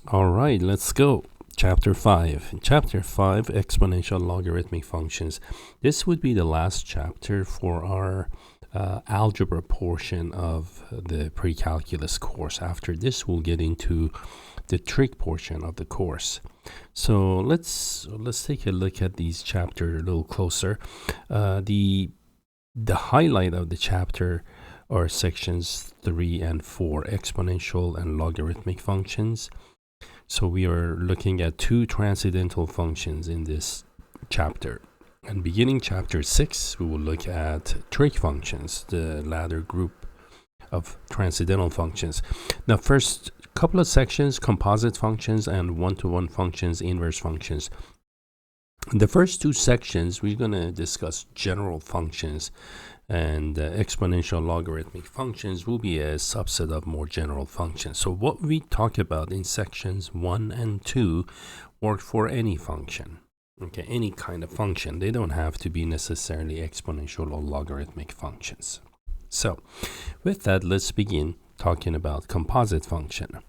All right, let's go. Chapter 5. Chapter 5, Exponential Logarithmic Functions. This would be the last chapter for our algebra portion of the pre-calculus course. After this, we'll get into the trig portion of the course. So let's take a look at these chapters a little closer. The highlight of the chapter are sections 3 and 4, exponential and logarithmic functions. So we are looking at two transcendental functions in this chapter. And beginning chapter 6, we will look at trig functions, the latter group of transcendental functions. Now, first couple of sections, composite functions and one-to-one functions, inverse functions. In the first two sections, we're going to discuss general functions, and exponential logarithmic functions will be a subset of more general functions. So what we talk about in sections 1 and 2 work for any function. Okay, any kind of function. They don't have to be necessarily exponential or logarithmic functions. So with that, let's begin talking about composite function.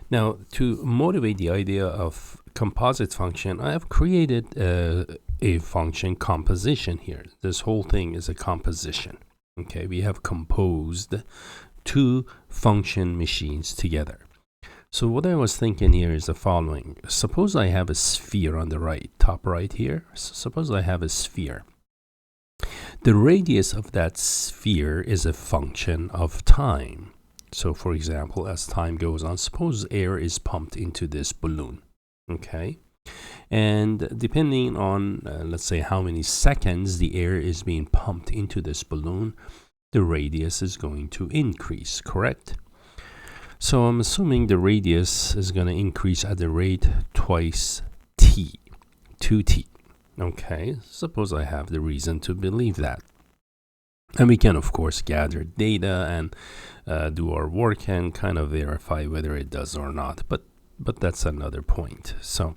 Now, to motivate the idea of composite function, I have created a function composition here. This whole thing is a composition. Okay, we have composed two function machines together. So what I was thinking here is the following. Suppose I have a sphere on the right, top right here. Suppose I have a sphere. The radius of that sphere is a function of time. So for example, as time goes on, suppose air is pumped into this balloon. Okay, and depending on let's say how many seconds the air is being pumped into this balloon, the radius is going to increase, correct? So I'm assuming the radius is going to increase at the rate twice t, 2t. Okay, suppose I have the reason to believe that. And we can, of course, gather data and do our work and kind of verify whether it does or not. But that's another point. So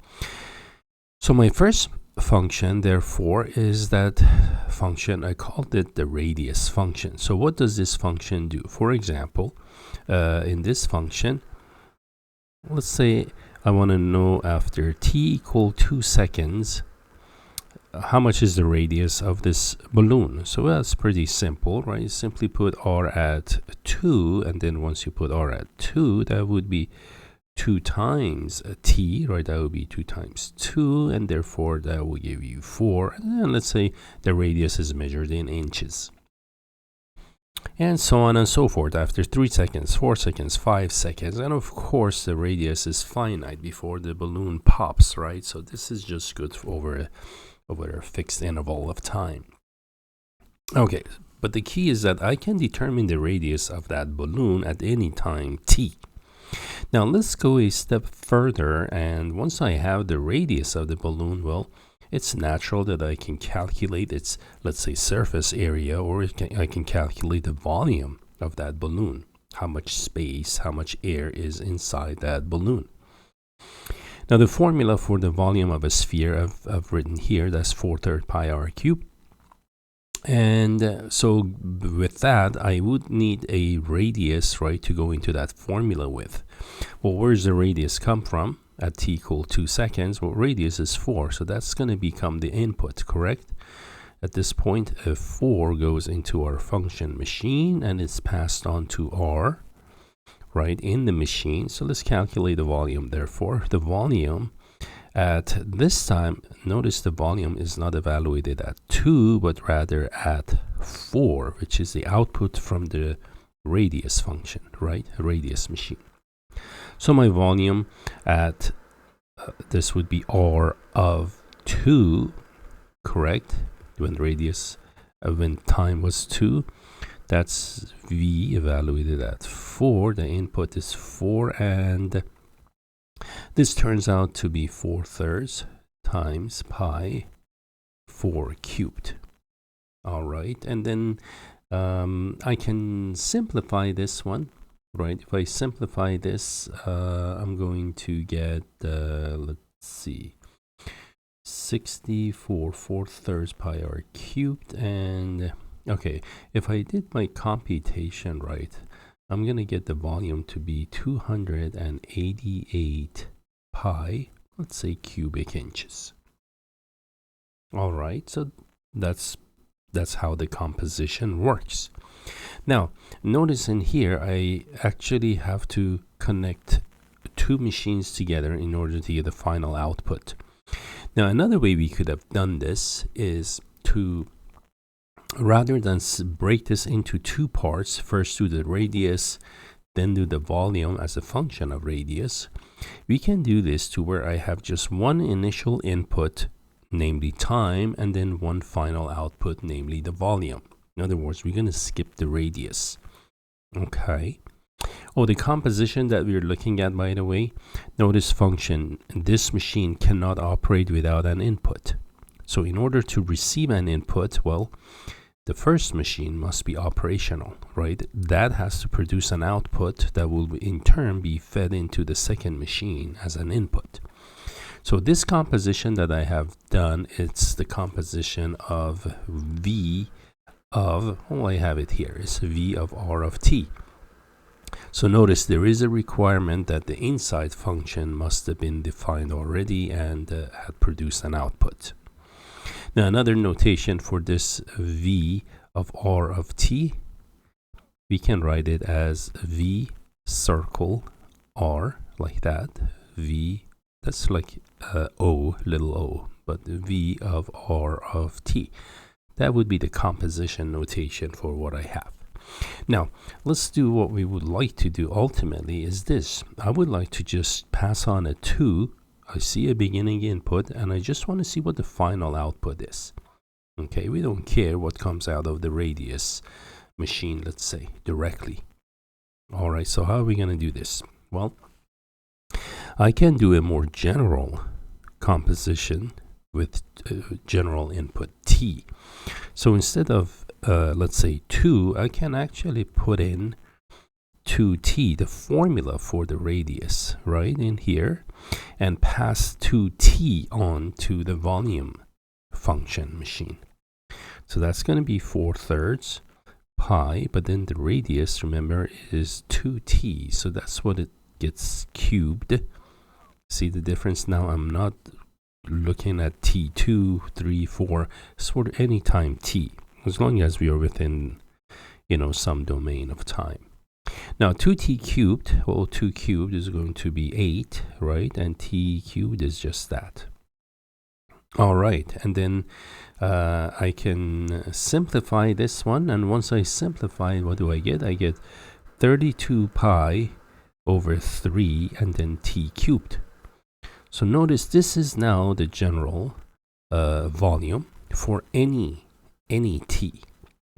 my first function, therefore, is that function. I called it the radius function. So what does this function do? For example, in this function, let's say I want to know after t equal 2 seconds, how much is the radius of this balloon? So that's pretty simple, right? You simply put r at 2, and then once you put r at 2, that would be 2 times t, right? That would be 2 times 2, and therefore that will give you 4. And then let's say the radius is measured in inches. And so on and so forth. After 3 seconds, 4 seconds, 5 seconds, and of course the radius is finite before the balloon pops, right? So this is just good over a fixed interval of time. Okay, but the key is that I can determine the radius of that balloon at any time t. Now let's go a step further, and once I have the radius of the balloon, well, it's natural that I can calculate its, let's say, surface area, or I can calculate the volume of that balloon, how much space, how much air is inside that balloon. Now the formula for the volume of a sphere I've written here, that's 4/3 pi r cubed. And so with that, I would need a radius, right, to go into that formula with. Well, where does the radius come from? At t equal 2 seconds, well, radius is 4, so that's going to become the input, correct? At this point, a 4 goes into our function machine, and it's passed on to r, right, in the machine. So let's calculate the volume. Therefore, the volume at this time, notice the volume is not evaluated at 2, but rather at 4, which is the output from the radius function, right? A radius machine. So my volume at this would be r of 2, correct? When time was 2, that's v evaluated at 4. The input is 4, and this turns out to be 4/3 times pi 4 cubed. All right, and then I can simplify this one, right? If I simplify this, I'm going to get, let's see, 64 4/3 pi r cubed. And okay, if I did my computation right, I'm going to get the volume to be 288 pi, let's say, cubic inches. All right, so that's how the composition works. Now, notice in here, I actually have to connect two machines together in order to get the final output. Now, another way we could have done this is to, rather than break this into two parts, first do the radius, then do the volume as a function of radius, we can do this to where I have just one initial input, namely time, and then one final output, namely the volume. In other words, we're going to skip the radius. Okay. Oh, the composition that we're looking at, by the way, notice function. This machine cannot operate without an input. So in order to receive an input, well, the first machine must be operational, right? That has to produce an output that will in turn be fed into the second machine as an input. So this composition that I have done, it's the composition of V of, well, I have it here, it's V of R of T. So notice there is a requirement that the inside function must have been defined already and had produced an output. Now another notation for this V of R of T, we can write it as V circle R, like that. V, that's like O, little o, but V of R of T. That would be the composition notation for what I have. Now, let's do what we would like to do ultimately is this. I would like to just pass on a 2. I see a beginning input, and I just want to see what the final output is. Okay, we don't care what comes out of the radius machine, let's say, directly. All right, so how are we going to do this? Well, I can do a more general composition with general input T. So instead of, let's say, 2, I can actually put in 2T, the formula for the radius, right, in here, and pass 2T on to the volume function machine. So that's going to be 4/3 pi, but then the radius, remember, is 2T. So that's what it gets cubed. See the difference now? I'm not looking at T2, 3, 4, sort of any time T, as long as we are within, some domain of time. Now 2T cubed, well, 2 cubed is going to be 8, right? And T cubed is just that. All right, and then I can simplify this one, and once I simplify, what do I get? I get 32 pi over 3 and then T cubed. So notice this is now the general volume for any T,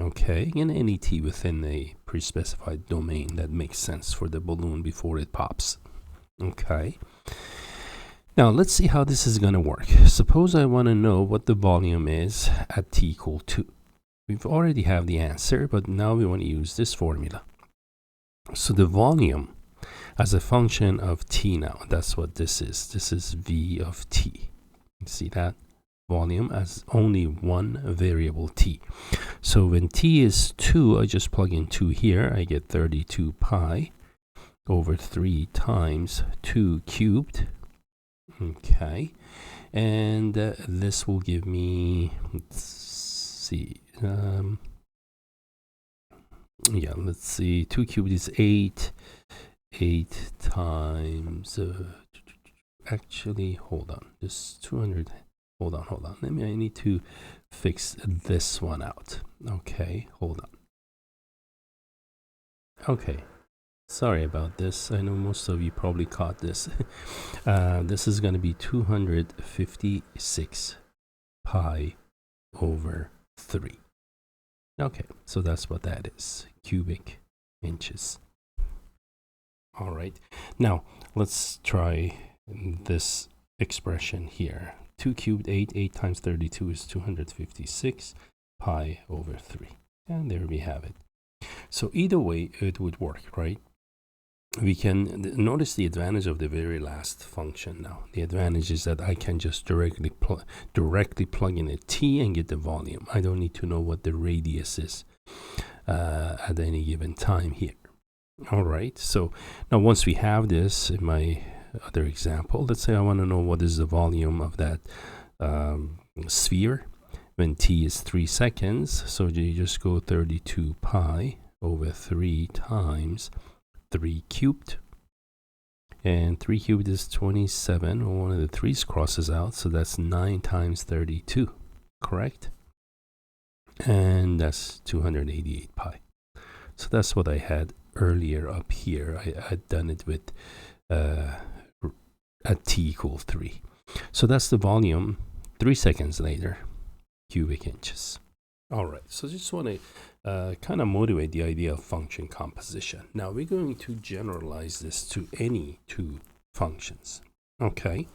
okay? In any T within a pre-specified domain that makes sense for the balloon before it pops, okay? Now let's see how this is going to work. Suppose I want to know what the volume is at T equal 2. We've already have the answer, but now we want to use this formula. So the volume as a function of T now, that's what this is. This is V of T. You see that? Volume as only one variable T. So when T is 2, I just plug in 2 here. I get 32 pi over 3 times 2 cubed. Okay. And this will give me, let's see. Yeah, let's see. 2 cubed is 8. 8 times, actually, hold on, just 200, hold on, I need to fix this one out. Okay, hold on. Okay, sorry about this. I know most of you probably caught this. This is going to be 256 pi over 3. Okay, so that's what that is, cubic inches. All right, now let's try this expression here. 2 cubed 8, 8 times 32 is 256 pi over 3. And there we have it. So either way it would work, right? We can notice the advantage of the very last function now. The advantage is that I can just directly plug in a T and get the volume. I don't need to know what the radius is at any given time here. All right, so now once we have this in my other example, let's say I want to know what is the volume of that sphere when t is 3 seconds. So you just go 32 pi over 3 times 3 cubed. And 3 cubed is 27. Well, one of the 3's crosses out, so that's 9 times 32, correct? And that's 288 pi. So that's what I had earlier up here. I had done it with at t equals 3. So that's the volume 3 seconds later, cubic inches. All right, so just want to kind of motivate the idea of function composition. Now we're going to generalize this to any two functions. Okay.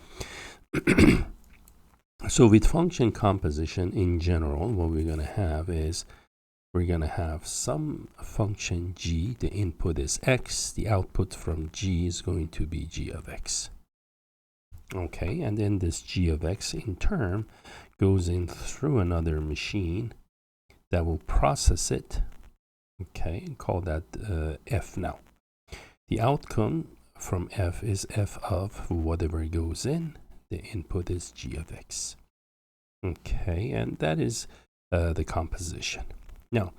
So with function composition in general, what we're going to have is we're going to have some function g. The input is x. The output from g is going to be g of x. Okay, and then this g of x in turn goes in through another machine that will process it. Okay, and call that f now. The outcome from f is f of whatever goes in. The input is g of x. Okay, and that is the composition. Now,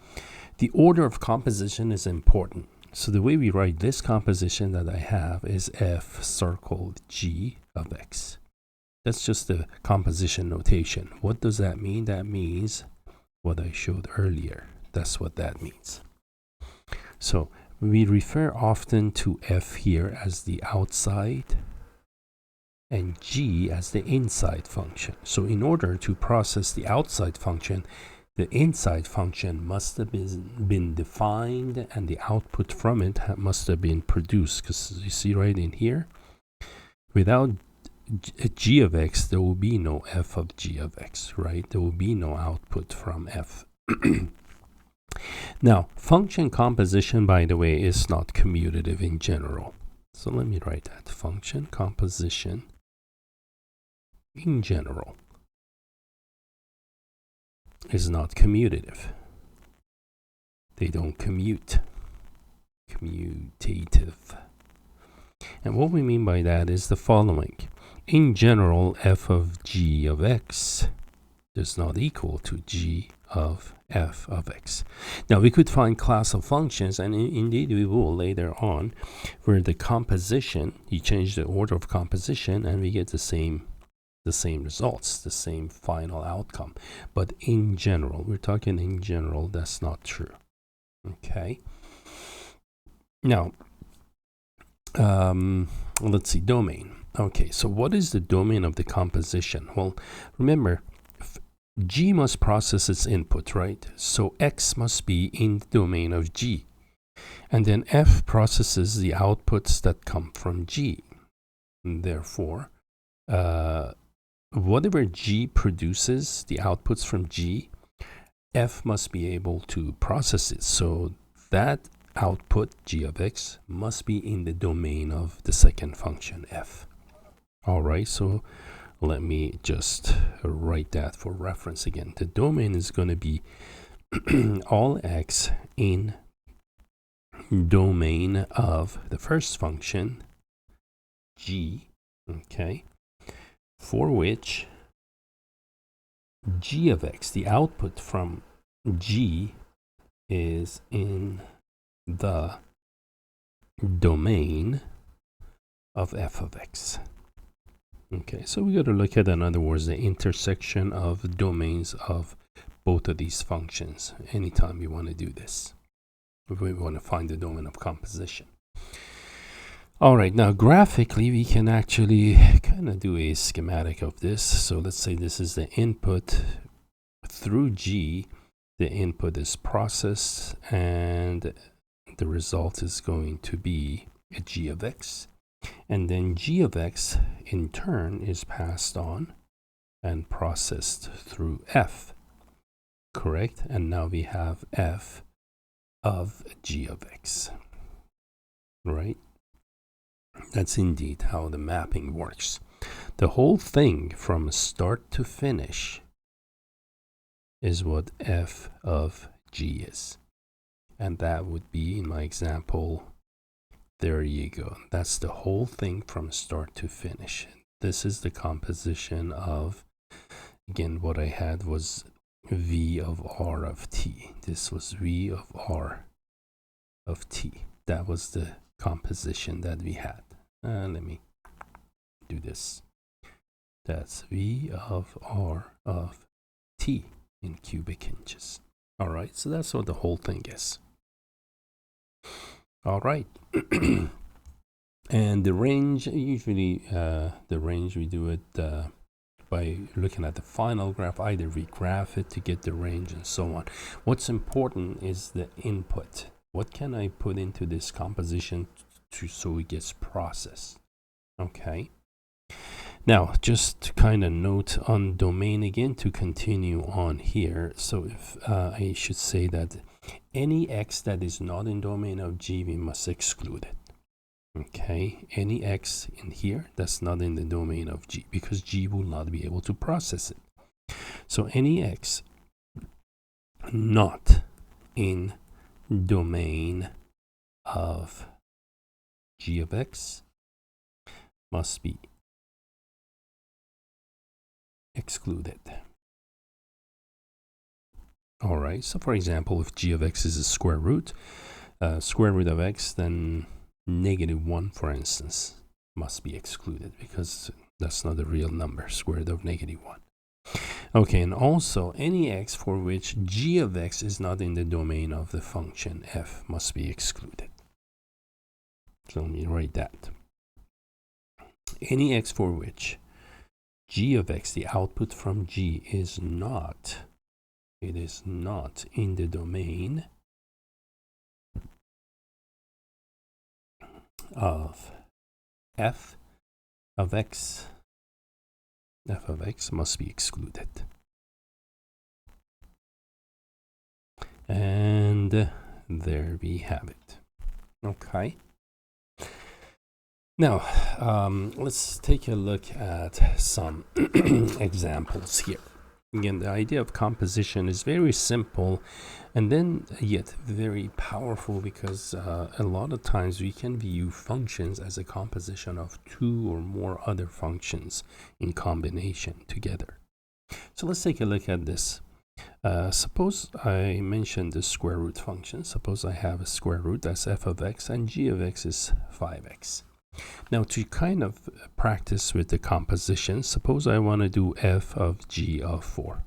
the order of composition is important. So the way we write this composition that I have is f circled g of x. That's just the composition notation. What does that mean? That means what I showed earlier. That's what that means. So we refer often to f here as the outside and g as the inside function. So in order to process the outside function, the inside function must have been defined and the output from it must have been produced. Because you see right in here, without g of x, there will be no f of g of x, right? There will be no output from f. Now, function composition, by the way, is not commutative in general. So let me write that. Function composition in general is not commutative. They don't commute. Commutative. And what we mean by that is the following. In general, f of g of x does not equal to g of f of x. Now, we could find class of functions, and indeed we will later on, where the composition, you change the order of composition, and we get the same results, the same final outcome. But in general, we're talking in general, that's not true. Okay. Now, let's see, domain. Okay, so what is the domain of the composition? Well, remember, g must process its input, right? So x must be in the domain of g. And then f processes the outputs that come from g. And therefore, whatever g produces, the outputs from g, f must be able to process it. So that output, g of x, must be in the domain of the second function, f. All right, so let me just write that for reference again. The domain is going to be all x in domain of the first function, g, okay, for which g of x, the output from g, is in the domain of f of x. Okay, so we got to look at, in other words, the intersection of domains of both of these functions anytime we want to do this. We want to find the domain of composition. All right, now graphically, we can actually kind of do a schematic of this. So let's say this is the input through G. The input is processed, and the result is going to be a G of X. And then G of X, in turn, is passed on and processed through F. Correct? And now we have F of G of X. Right? That's indeed how the mapping works. The whole thing from start to finish is what F of G is. And that would be, in my example, There you go. That's the whole thing from start to finish. This is the composition of, again, what I had was V of R of T. This was V of R of T. That was the composition that we had. Let me do this. That's V of R of T in cubic inches. All right, so that's what the whole thing is. All right. And the range, usually the range we do it by looking at the final graph. Either we graph it to get the range and so on. What's important is the input. What can I put into this composition so it gets processed? Okay. Now, just to kind of note on domain again to continue on here. So if I should say that any x that is not in domain of G, we must exclude it. Okay, any x in here that's not in the domain of G, because G will not be able to process it. So any x not in domain of G of x must be excluded. All right, so for example, if G of x is a square root of x, then -1, for instance, must be excluded because that's not a real number, square root of -1. Okay, and also any x for which G of x is not in the domain of the function f must be excluded. So let me write that. Any x for which G of x, the output from G, is not in the domain of f of x must be excluded. And there we have it. Okay. Now, let's take a look at some examples here. Again, the idea of composition is very simple and then yet very powerful, because a lot of times we can view functions as a composition of two or more other functions in combination together. So let's take a look at this. Suppose I mentioned the square root function. Suppose I have a square root, that's f of x, and g of x is 5x. Now, to kind of practice with the composition, suppose I want to do f of g of 4.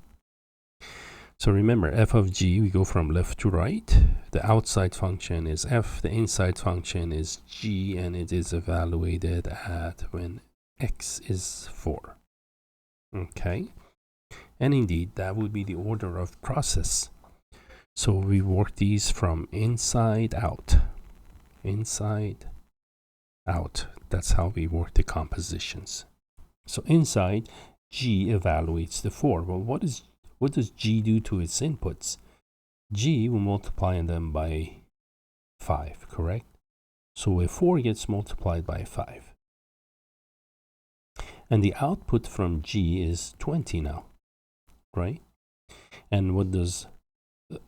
So remember, f of g, we go from left to right. The outside function is f, the inside function is g, and it is evaluated at when x is 4. Okay, and indeed, that would be the order of process. So we work these from inside out. Inside out. That's how we work the compositions. So inside, G evaluates the 4. Well, what does G do to its inputs? G will multiply them by 5, correct? So a 4 gets multiplied by 5. And the output from G is 20 now, right? And what does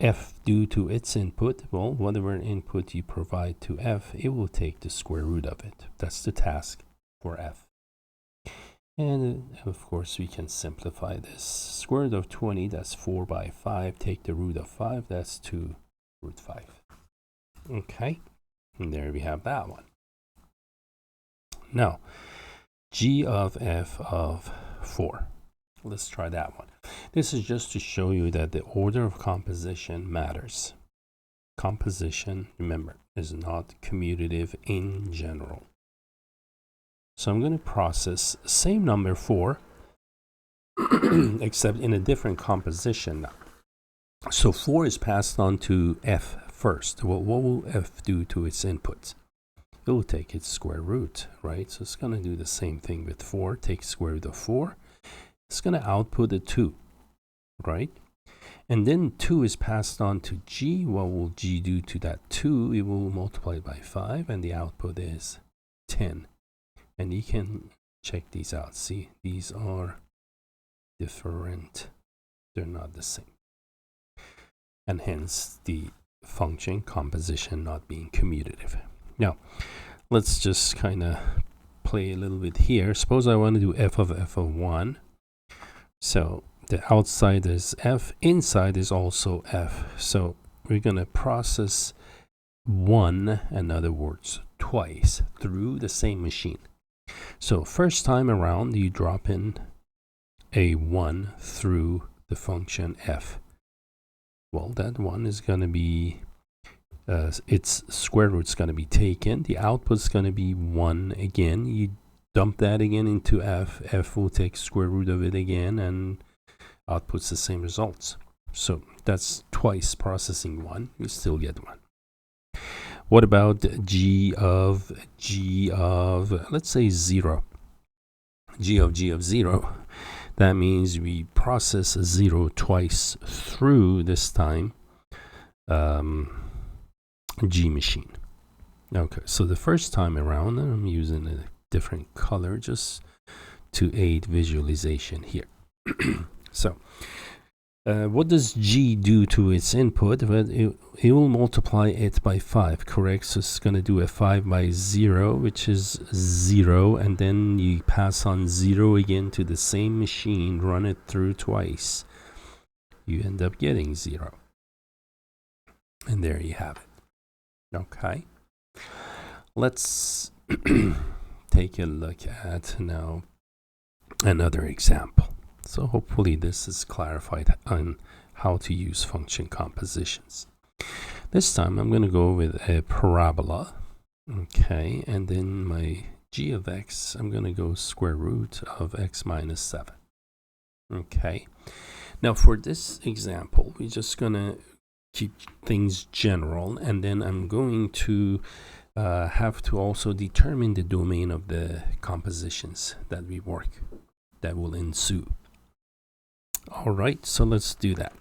f do to its input? Well, whatever input you provide to f, it will take the square root of it. That's the task for f. And of course, we can simplify this. Square root of 20, that's 4 by 5. Take the root of 5, that's 2 root 5. Okay, and there we have that one. Now, g of f of 4. Let's try that one. This is just to show you that the order of composition matters. Composition, remember, is not commutative in general. So I'm going to process same number 4, except in a different composition now. So 4 is passed on to f first. Well, what will f do to its inputs? It will take its square root, right? So it's going to do the same thing with 4. Take square root of 4. It's going to output a 2, right? And then 2 is passed on to g. What will g do to that 2? It will multiply by 5, and the output is 10. And you can check these out. See, these are different. They're not the same. And hence the function composition not being commutative. Now, let's just kind of play a little bit here. Suppose I want to do f of 1. So the outside is f, inside is also f. So we're going to process 1, in other words, twice through the same machine. So first time around, you drop in a 1 through the function f. Well, that 1 is going to be, its square root is going to be taken. The output is going to be 1 again. You dump that again into f. F will take square root of it again and outputs the same results. So that's twice processing 1. You still get 1. What about g of, let's say 0. G of 0. That means we process 0 twice through, this time, G machine. Okay, so the first time around, I'm using a different color just to aid visualization here. So, what does G do to its input? Well, it will multiply it by 5, correct? So it's going to do a 5 by 0, which is 0, and then you pass on 0 again to the same machine, run it through twice. You end up getting 0. And there you have it. Okay. Let's take a look at now another example. So hopefully this is clarified on how to use function compositions. This time I'm going to go with a parabola. Okay, and then my g of x, I'm going to go square root of x minus 7. Okay, now for this example, we're just going to keep things general, and then I'm going to have to also determine the domain of the compositions that we work, that will ensue. All right, so let's do that.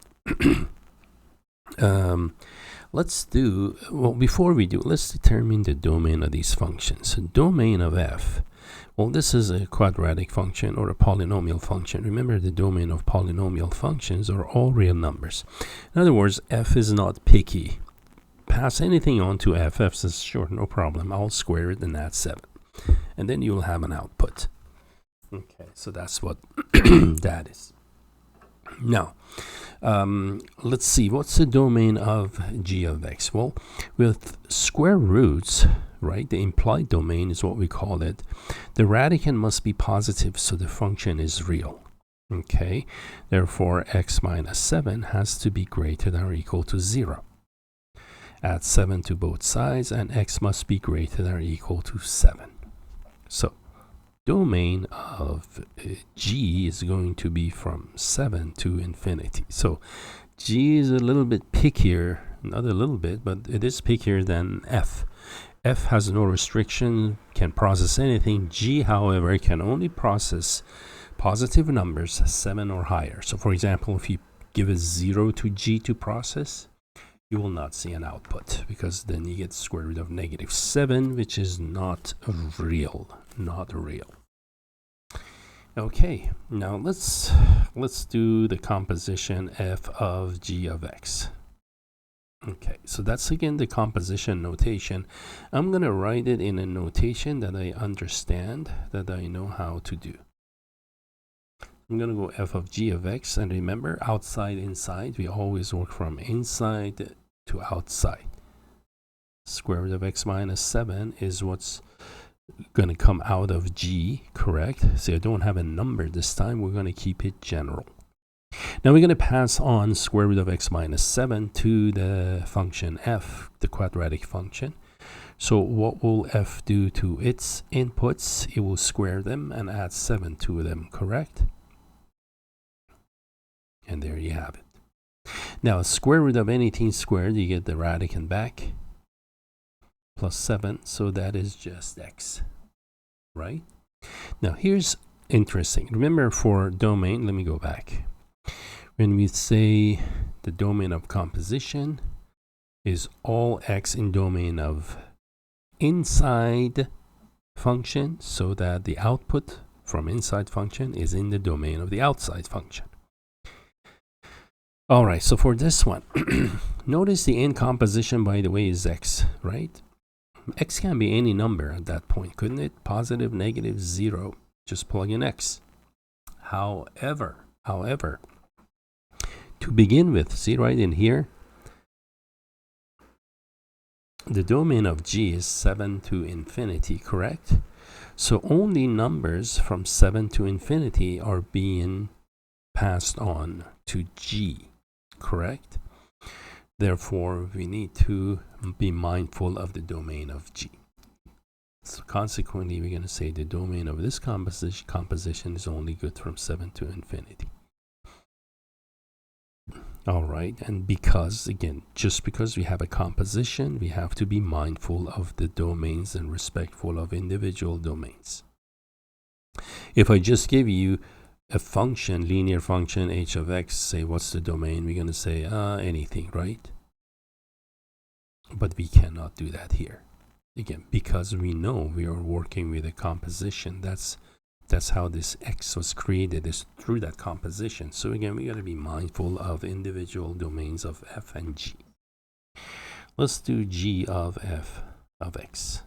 Before we do, let's determine the domain of these functions. So domain of f, well, this is a quadratic function or a polynomial function. Remember, the domain of polynomial functions are all real numbers. In other words, f is not picky. Pass anything on to f. F says, sure, no problem. I'll square it and add 7. And then you'll have an output. Okay, so that's what that is. Now, let's see, what's the domain of g of x? Well, with square roots, right, the implied domain is what we call it. The radicand must be positive, so the function is real. Okay, therefore, x minus 7 has to be greater than or equal to 0. Add 7 to both sides, and x must be greater than or equal to 7. So, domain of g is going to be from 7 to infinity. So g is a little bit pickier, not a little bit, but it is pickier than f. F has no restriction, can process anything. G, however, can only process positive numbers 7 or higher. So for example, if you give a 0 to g to process, you will not see an output, because then you get square root of negative 7, which is not real. Okay, now let's do the composition f of g of x. Okay, so that's again the composition notation. I'm going to write it in a notation that I understand, that I know how to do. I'm going to go f of g of x, and remember, outside, inside, we always work from inside to outside. Square root of x minus 7 is what's going to come out of g, correct? So I don't have a number this time. We're going to keep it general. Now we're going to pass on square root of x minus 7 to the function f, the quadratic function. So what will f do to its inputs? It will square them and add 7 to them, correct? And there you have it. Now square root of anything squared, you get the radicand back, plus 7, so that is just x, right? Now here's interesting. Remember, for domain, let me go back. When we say the domain of composition is all x in domain of inside function, so that the output from inside function is in the domain of the outside function. All right, so for this one, notice the end composition, by the way, is x, right? X can be any number at that point, couldn't it? Positive, negative, 0. Just plug in X. However, to begin with, see right in here, the domain of G is 7 to infinity, correct? So only numbers from 7 to infinity are being passed on to G, correct? Therefore, we need to be mindful of the domain of G. So consequently, we're going to say the domain of this composition is only good from 7 to infinity. All right, and because, again, just because we have a composition, we have to be mindful of the domains and respectful of individual domains. If I just give you a function, linear function, h of x, say what's the domain, we're going to say anything, right? But we cannot do that here. Again, because we know we are working with a composition. That's how this x was created, is through that composition. So again, we got to be mindful of individual domains of f and g. Let's do g of f of x.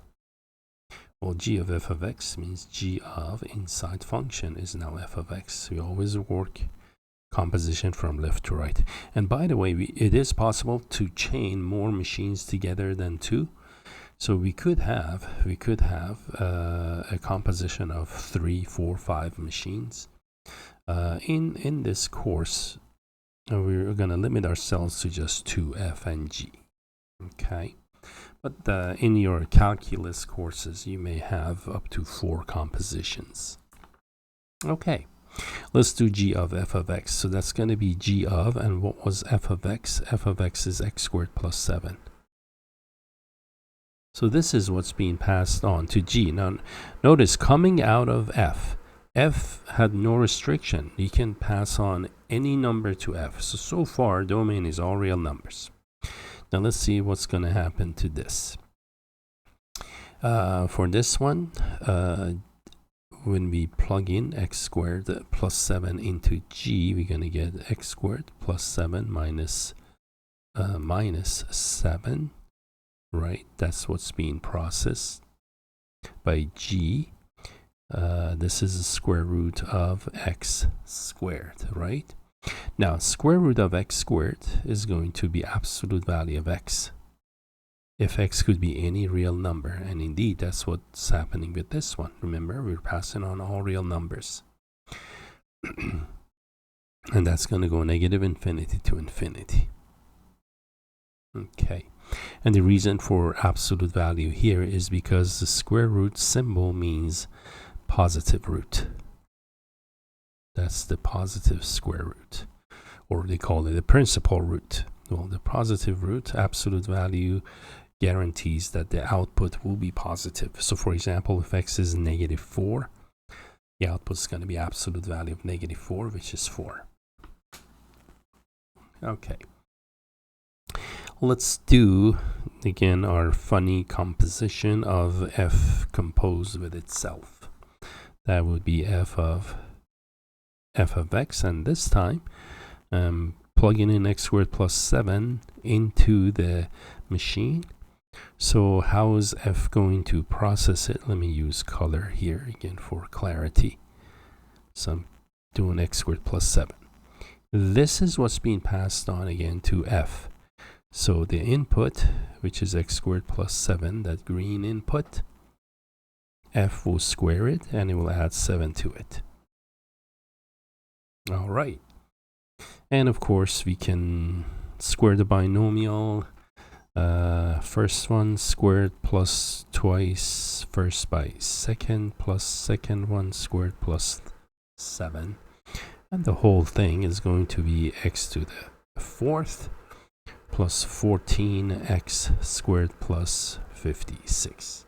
Well, g of f of x means g of inside function is now f of x. We always work composition from left to right. And by the way, it is possible to chain more machines together than 2. So we could have a composition of 3, 4, 5 machines. In this course, we're going to limit ourselves to just 2, f and g. Okay. But in your calculus courses, you may have up to 4 compositions. Okay, let's do g of f of x. So that's going to be g of, and what was f of x? F of x is x squared plus 7. So this is what's being passed on to g. Now, notice coming out of f had no restriction. You can pass on any number to f. So far, domain is all real numbers. Now let's see what's going to happen to this. For this one, when we plug in x squared plus 7 into g, we're going to get x squared plus 7 minus 7, right? That's what's being processed by g. This is the square root of x squared, right? Now, square root of x squared is going to be absolute value of x. If x could be any real number, and indeed that's what's happening with this one. Remember, we're passing on all real numbers. And that's going to go negative infinity to infinity. Okay. And the reason for absolute value here is because the square root symbol means positive root. That's the positive square root, or they call it the principal root. Well, the positive root, absolute value, guarantees that the output will be positive. So for example, if x is negative 4, the output is going to be absolute value of negative 4, which is 4. Okay. Let's do, again, our funny composition of f composed with itself. That would be f of x, and this time plugging in x squared plus 7 into the machine. So how is f going to process it? Let me use color here again for clarity. So I'm doing x squared plus 7. This is what's being passed on again to f. So the input, which is x squared plus 7, that green input, f will square it and it will add 7 to it. All right. And of course, we can square the binomial. First one squared plus twice first by second plus second one squared plus 7. And the whole thing is going to be x to the 4th plus 14x squared plus 56.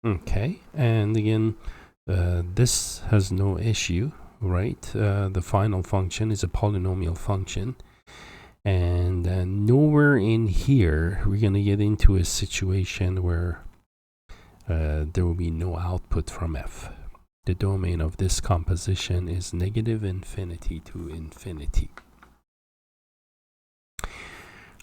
Okay, and again, this has no issue, right? The final function is a polynomial function. And nowhere in here we're going to get into a situation where there will be no output from f. The domain of this composition is negative infinity to infinity.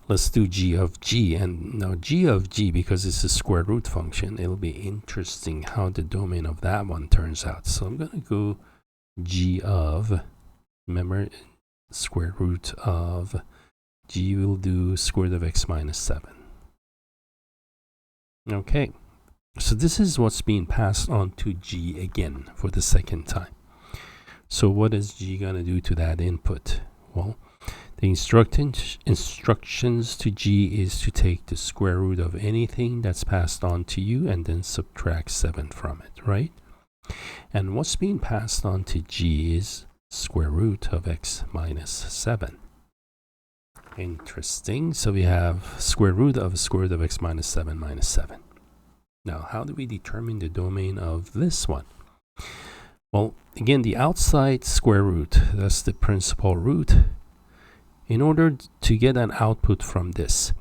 let's do g of g. And now g of g, because it's a square root function, it'll be interesting how the domain of that one turns out. So I'm going to go g of, remember, square root of g will do square root of x minus 7. Okay, so this is what's being passed on to g again for the second time. So what is g going to do to that input? Well, the instructions to g is to take the square root of anything that's passed on to you and then subtract 7 from it, right? And what's being passed on to g is square root of x minus 7. Interesting. So we have square root of x minus 7 minus 7. Now, how do we determine the domain of this one? Well, again, the outside square root, that's the principal root. In order to get an output from this,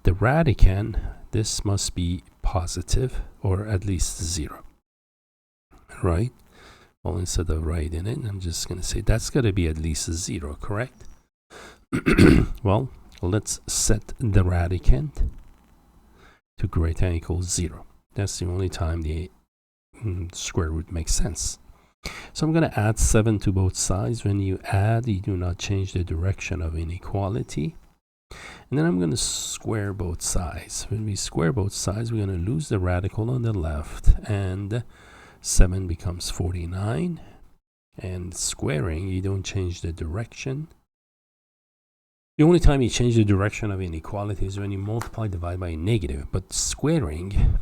the radicand, this must be positive or at least 0. Right? Well, instead of writing it, I'm just going to say that's got to be at least 0, correct? Well, let's set the radicand to greater than or equal 0. That's the only time the square root makes sense. So I'm going to add 7 to both sides. When you add, you do not change the direction of inequality. And then I'm going to square both sides. When we square both sides, we're going to lose the radical on the left, and 7 becomes 49. And squaring, you don't change the direction. The only time you change the direction of inequality is when you multiply, divide by a negative. But squaring,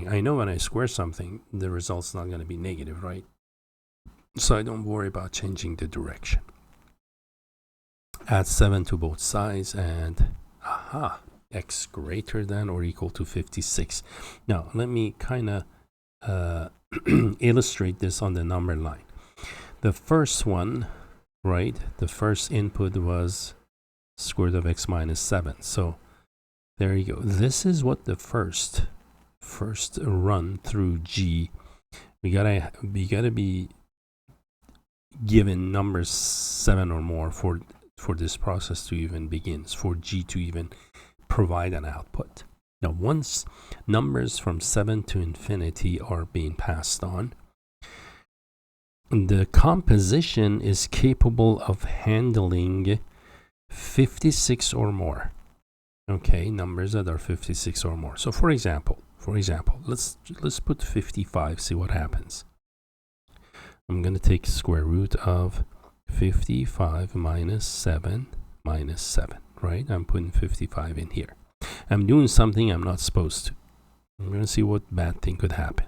I know when I square something, the result's not going to be negative, right? So I don't worry about changing the direction. Add 7 to both sides, and aha, x greater than or equal to 56. Now, let me kind of illustrate this on the number line. The first one, right, the first input was square root of x minus 7. So there you go. This is what the first run through g. We gotta be given numbers 7 or more for this process to even begin, for g to even provide an output. Now, once numbers from 7 to infinity are being passed on, the composition is capable of handling 56 or more. Okay, numbers that are 56 or more. So for example, let's put 55, see what happens. I'm going to take square root of 55 minus 7 minus 7, right? I'm putting 55 in here. I'm doing something I'm not supposed to. I'm going to see what bad thing could happen.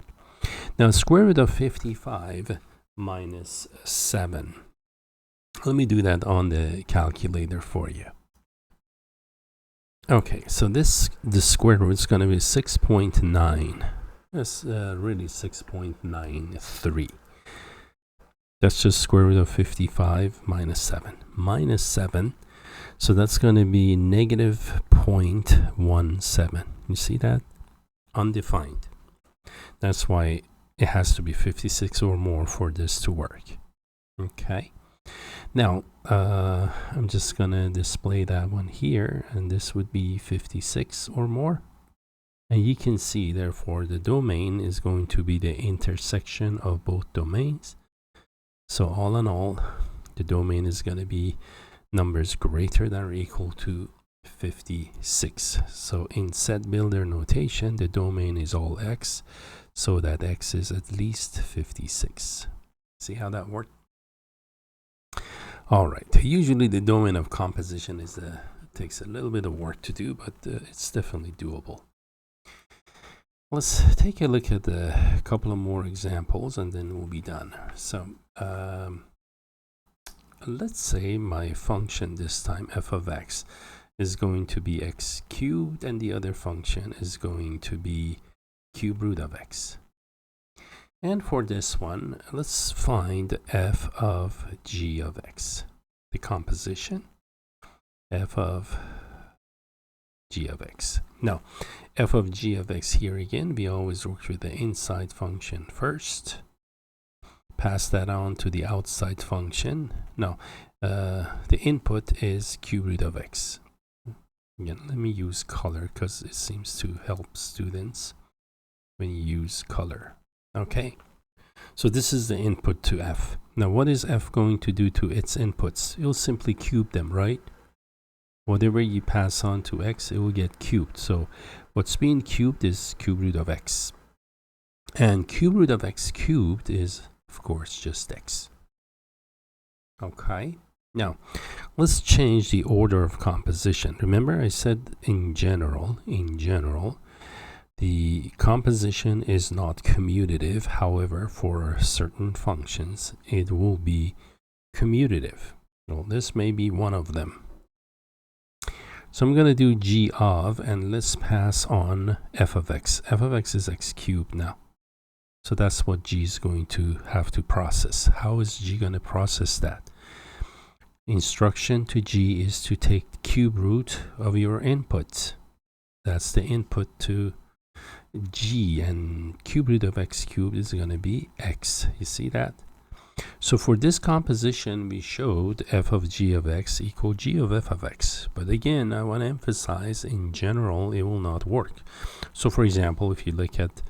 Now, square root of 55 minus 7. Let me do that on the calculator for you. Okay, so the square root is going to be 6.9. That's really 6.93. That's just square root of 55 minus 7. Minus 7, so that's going to be negative 0.17. You see that? Undefined. That's why it has to be 56 or more for this to work. Okay. Now, I'm just going to display that one here, and this would be 56 or more. And you can see, therefore, the domain is going to be the intersection of both domains. So all in all, the domain is going to be numbers greater than or equal to 56. So in set builder notation, the domain is all x, so that x is at least 56. See how that worked? All right. Usually the domain of composition is takes a little bit of work to do, but it's definitely doable. Let's take a look at a couple of more examples, and then we'll be done. So let's say my function this time, f of x, is going to be x cubed, and the other function is going to be cube root of x. And for this one, let's find f of g of x, the composition, f of g of x. Now, f of g of x here again, we always work with the inside function first. Pass that on to the outside function. Now, the input is cube root of x. Again, let me use color because it seems to help students when you use color. Okay, so this is the input to f. Now what is f going to do to its inputs? It'll simply cube them, right? Whatever you pass on to x, it will get cubed. So what's being cubed is cube root of x. And cube root of x cubed is, of course, just x. Okay, now let's change the order of composition. Remember I said in general, the composition is not commutative. However, for certain functions, it will be commutative. Well, this may be one of them. So I'm going to do g of, and let's pass on f of x. F of x is x cubed now. So that's what g is going to have to process. How is g going to process that? Instruction to g is to take the cube root of your input. That's the input to g, and cube root of x cubed is going to be x. You see that? So for this composition, we showed f of g of x equal g of f of x. But again, I want to emphasize, in general, it will not work. So for example, if you look at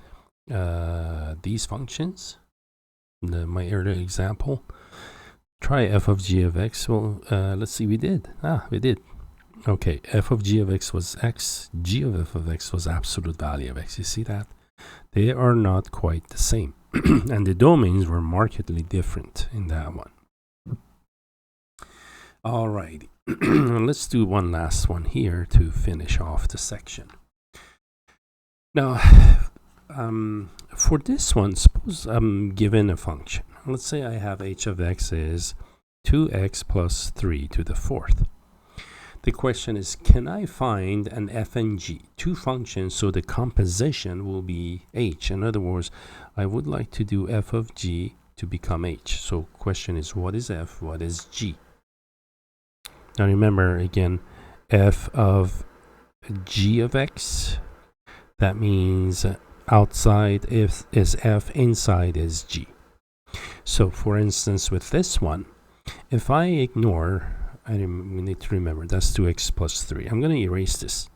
these functions, my earlier example, try f of g of x. Well, let's see, we did. We did. Okay, f of g of x was x, g of f of x was absolute value of x. You see that? They are not quite the same. And the domains were markedly different in that one. Alrighty, let's do one last one here to finish off the section. Now, for this one, suppose I'm given a function. Let's say I have h of x is 2x plus 3 to the fourth. The question is, can I find an f and g, two functions, so the composition will be h? In other words, I would like to do f of g to become h. So question is, what is f, what is g? Now remember, again, f of g of x, that means outside is f, inside is g. So for instance, with this one, if I ignore, we need to remember that's 2x plus 3. I'm going to erase this.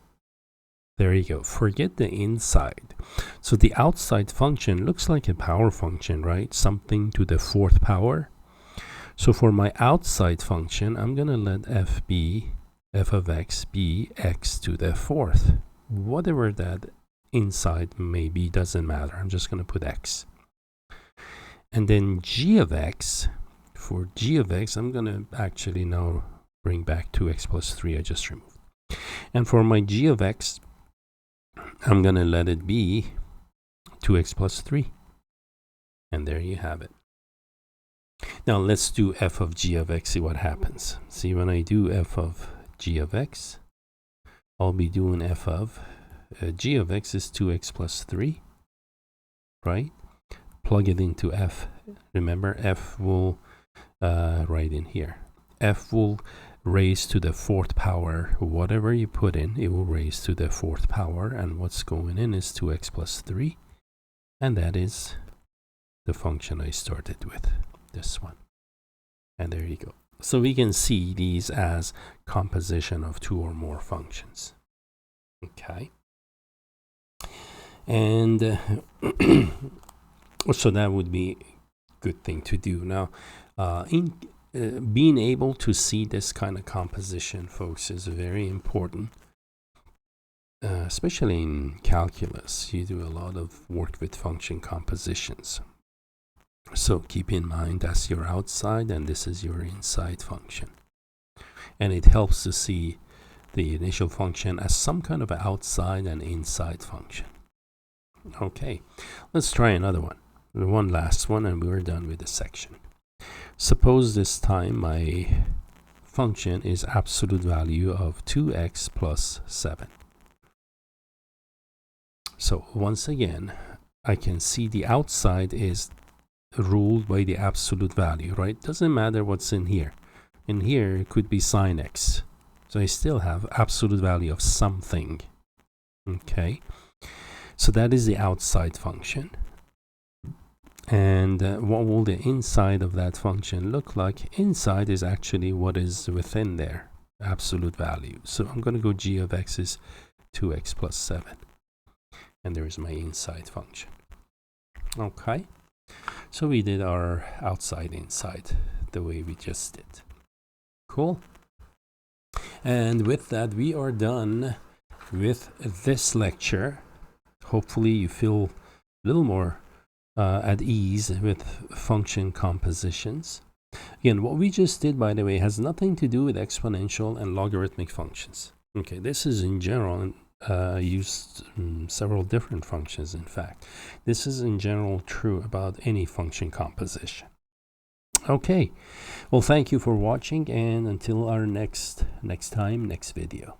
There you go. Forget the inside. So the outside function looks like a power function, right? Something to the fourth power. So for my outside function, I'm going to let f of x be x to the fourth. Whatever that inside may be, doesn't matter. I'm just going to put x. And then g of x, for g of x, I'm going to actually now bring back 2x plus 3 I just removed. And for my g of x, I'm going to let it be 2x plus 3. And there you have it. Now let's do f of g of x, see what happens. See, when I do f of g of x, I'll be doing f of g of x is 2x plus 3, right? Plug it into f. Remember, f will, right in here, f will raise to the fourth power. Whatever you put in, it will raise to the fourth power, and what's going in is 2x plus 3, and that is the function I started with, this one. And there you go. So we can see these as composition of two or more functions. Okay. And so that would be a good thing to do. Now, being able to see this kind of composition, folks, is very important, especially in calculus. You do a lot of work with function compositions. So keep in mind that's your outside and this is your inside function. And it helps to see the initial function as some kind of outside and inside function. Okay, let's try another one. One last one and we're done with the section. Suppose this time my function is absolute value of 2x plus 7. So once again, I can see the outside is ruled by the absolute value, right? Doesn't matter what's in here. In here, it could be sine x. So I still have absolute value of something. Okay. So that is the outside function. And what will the inside of that function look like? Inside is actually what is within there. absolute value. So I'm going to go g of x is 2x plus 7. And there's my inside function. Okay. So we did our outside inside the way we just did. Cool. And with that, we are done with this lecture. Hopefully you feel a little more at ease with function compositions. Again, what we just did, by the way, has nothing to do with exponential and logarithmic functions. Okay, this is in general used several different functions. In fact, this is in general true about any function composition. Okay, well, thank you for watching, and until our next video.